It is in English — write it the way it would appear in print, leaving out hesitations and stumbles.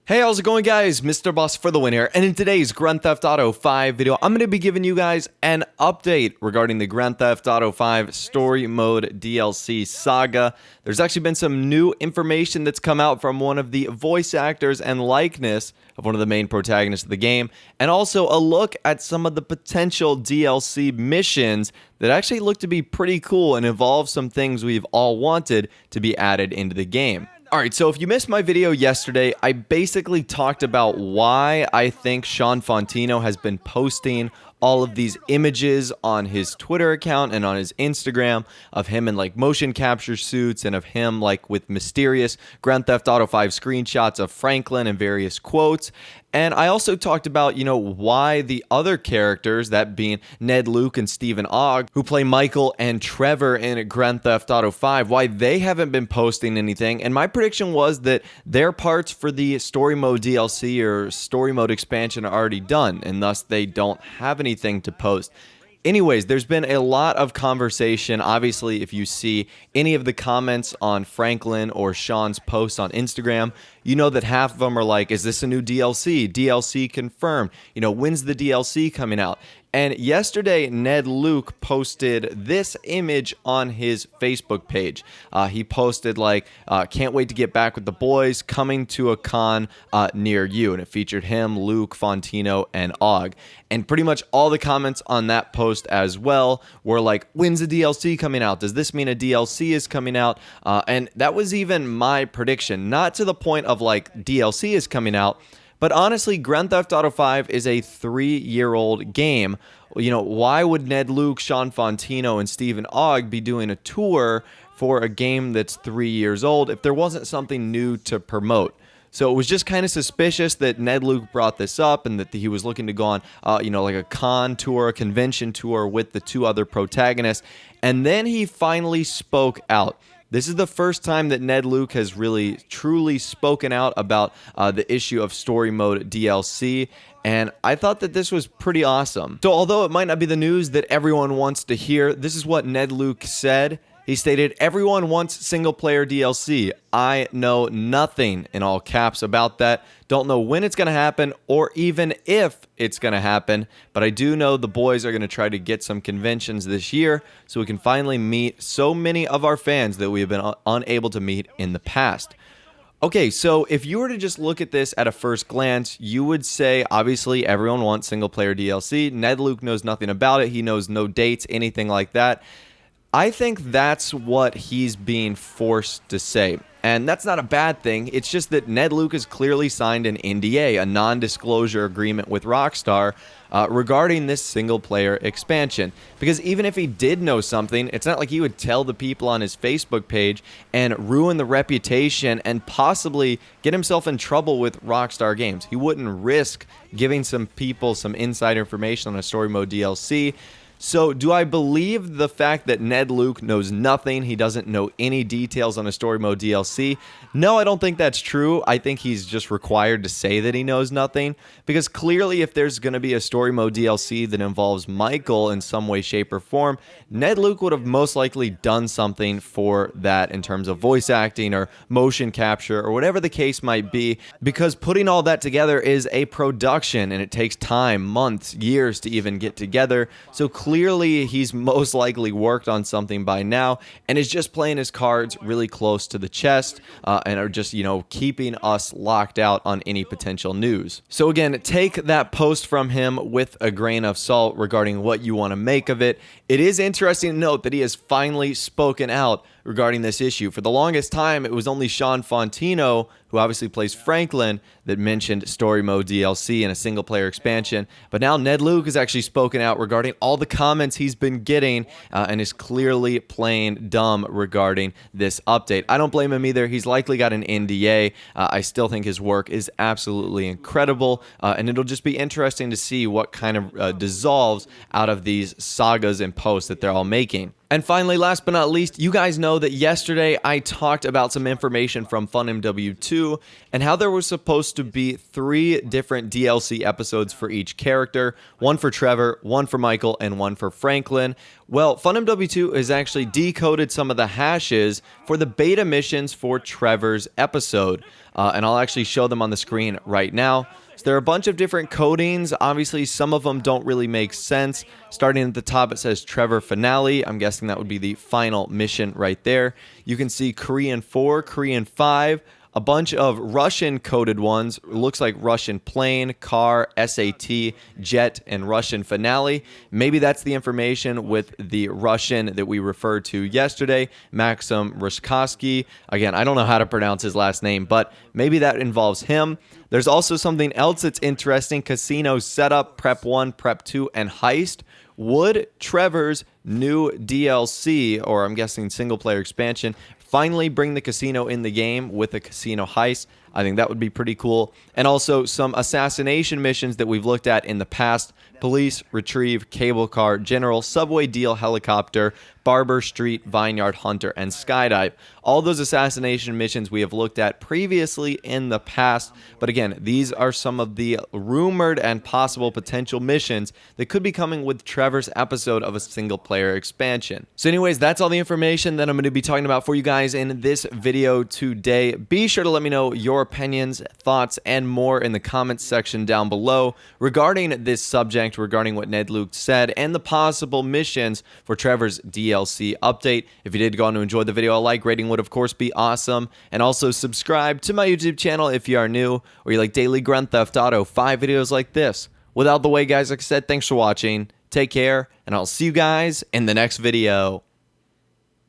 Hey, how's it going, guys? Mr. Boss for the win here, and in today's Grand Theft Auto 5 video, I'm going to be giving you guys an update regarding the Grand Theft Auto 5 Story Mode DLC saga. There's actually been some new information that's come out from one of the voice actors and likeness of one of the main protagonists of the game, and also a look at some of the potential DLC missions that actually look to be pretty cool and involve some things we've all wanted to be added into the game. Alright, so if you missed my video yesterday, I basically talked about why I think Sean Fantino has been posting all of these images on his Twitter account and on his Instagram of him in like motion capture suits and of him like with mysterious Grand Theft Auto 5 screenshots of Franklin and various quotes. And I also talked about, why the other characters, that being Ned Luke and Stephen Ogg, who play Michael and Trevor in Grand Theft Auto 5, why they haven't been posting anything. And my prediction was that their parts for the Story Mode DLC or Story Mode expansion are already done, and thus they don't have anything to post. Anyways, there's been a lot of conversation. Obviously, if you see any of the comments on Franklin or Sean's posts on Instagram, you know that half of them are like, is this a new DLC? DLC confirmed. When's the DLC coming out? And yesterday, Ned Luke posted this image on his Facebook page. He posted can't wait to get back with the boys, coming to a con near you. And it featured him, Luke, Fantino, and Ogg. And pretty much all the comments on that post as well were like, when's the DLC coming out? Does this mean a DLC is coming out? And that was even my prediction. Not to the point of like DLC is coming out, but honestly, Grand Theft Auto 5 is a 3-year-old game. Why would Ned Luke, Sean Fantino, and Stephen Ogg be doing a tour for a game that's 3 years old if there wasn't something new to promote? So it was just kind of suspicious that Ned Luke brought this up and that he was looking to go on, like a con tour, a convention tour with the two other protagonists. And then he finally spoke out. This is the first time that Ned Luke has really truly spoken out about the issue of Story Mode DLC, and I thought that this was pretty awesome. So although it might not be the news that everyone wants to hear, this is what Ned Luke said. He stated, "Everyone wants single-player DLC. I know nothing," in all caps, about that. Don't know when it's going to happen or even if it's going to happen, but I do know the boys are going to try to get some conventions this year so we can finally meet so many of our fans that we have been unable to meet in the past. Okay, so if you were to just look at this at a first glance, you would say, obviously, everyone wants single-player DLC. Ned Luke knows nothing about it. He knows no dates, anything like that. I think that's what he's being forced to say. And that's not a bad thing. It's just that Ned Luke has clearly signed an NDA, a non-disclosure agreement with Rockstar regarding this single-player expansion. Because even if he did know something, it's not like he would tell the people on his Facebook page and ruin the reputation and possibly get himself in trouble with Rockstar Games. He wouldn't risk giving some people some inside information on a Story Mode DLC. So do I believe the fact that Ned Luke knows nothing? He doesn't know any details on a Story Mode DLC? No, I don't think that's true. I think he's just required to say that he knows nothing, because clearly if there's going to be a Story Mode DLC that involves Michael in some way, shape, or form, Ned Luke would have most likely done something for that in terms of voice acting or motion capture or whatever the case might be, because putting all that together is a production and it takes time, months, years to even get together. So clearly he's most likely worked on something by now and is just playing his cards really close to the chest and are just, keeping us locked out on any potential news. So again, take that post from him with a grain of salt regarding what you want to make of it. It is interesting to note that he has finally spoken out regarding this issue. For the longest time, it was only Sean Fantino, who obviously plays Franklin, that mentioned Story Mode DLC and a single-player expansion. But now Ned Luke has actually spoken out regarding all the comments he's been getting and is clearly playing dumb regarding this update. I don't blame him either. He's likely got an NDA. I still think his work is absolutely incredible, and it'll just be interesting to see what kind of dissolves out of these sagas and posts that they're all making. And finally, last but not least, you guys know that yesterday I talked about some information from FunMW2 and how there was supposed to be 3 different DLC episodes for each character, one for Trevor, one for Michael, and one for Franklin. Well, FunMW2 has actually decoded some of the hashes for the beta missions for Trevor's episode, and I'll actually show them on the screen right now. So there are a bunch of different codings. Obviously, some of them don't really make sense. Starting at the top, it says Trevor Finale. I'm guessing that would be the final mission right there. You can see Korean 4, Korean 5, a bunch of Russian coded ones. It looks like Russian plane, car, SAT, jet, and Russian finale. Maybe that's the information with the Russian that we referred to yesterday, Maxim Rushkovsky. Again, I don't know how to pronounce his last name, but maybe that involves him. There's also something else that's interesting: casino setup, prep 1, prep 2, and heist. Would Trevor's new DLC, or I'm guessing single player expansion, finally bring the casino in the game with a casino heist? I think that would be pretty cool. And also some assassination missions that we've looked at in the past: police, retrieve, cable car, general, subway deal, helicopter, barber, street, vineyard, hunter, and skydive. All those assassination missions we have looked at previously in the past. But again, these are some of the rumored and possible potential missions that could be coming with Trevor's episode of a single player expansion. So anyways, that's all the information that I'm going to be talking about for you guys in this video today. Be sure to let me know your opinions, thoughts, and more in the comments section down below regarding this subject, regarding what Ned Luke said, and the possible missions for Trevor's DLC update. If you did go on to enjoy the video, a like rating would of course be awesome. And also subscribe to my YouTube channel if you are new, or you like daily Grand Theft Auto 5 videos like this. Without the way, guys, like I said, thanks for watching, take care, and I'll see you guys in the next video.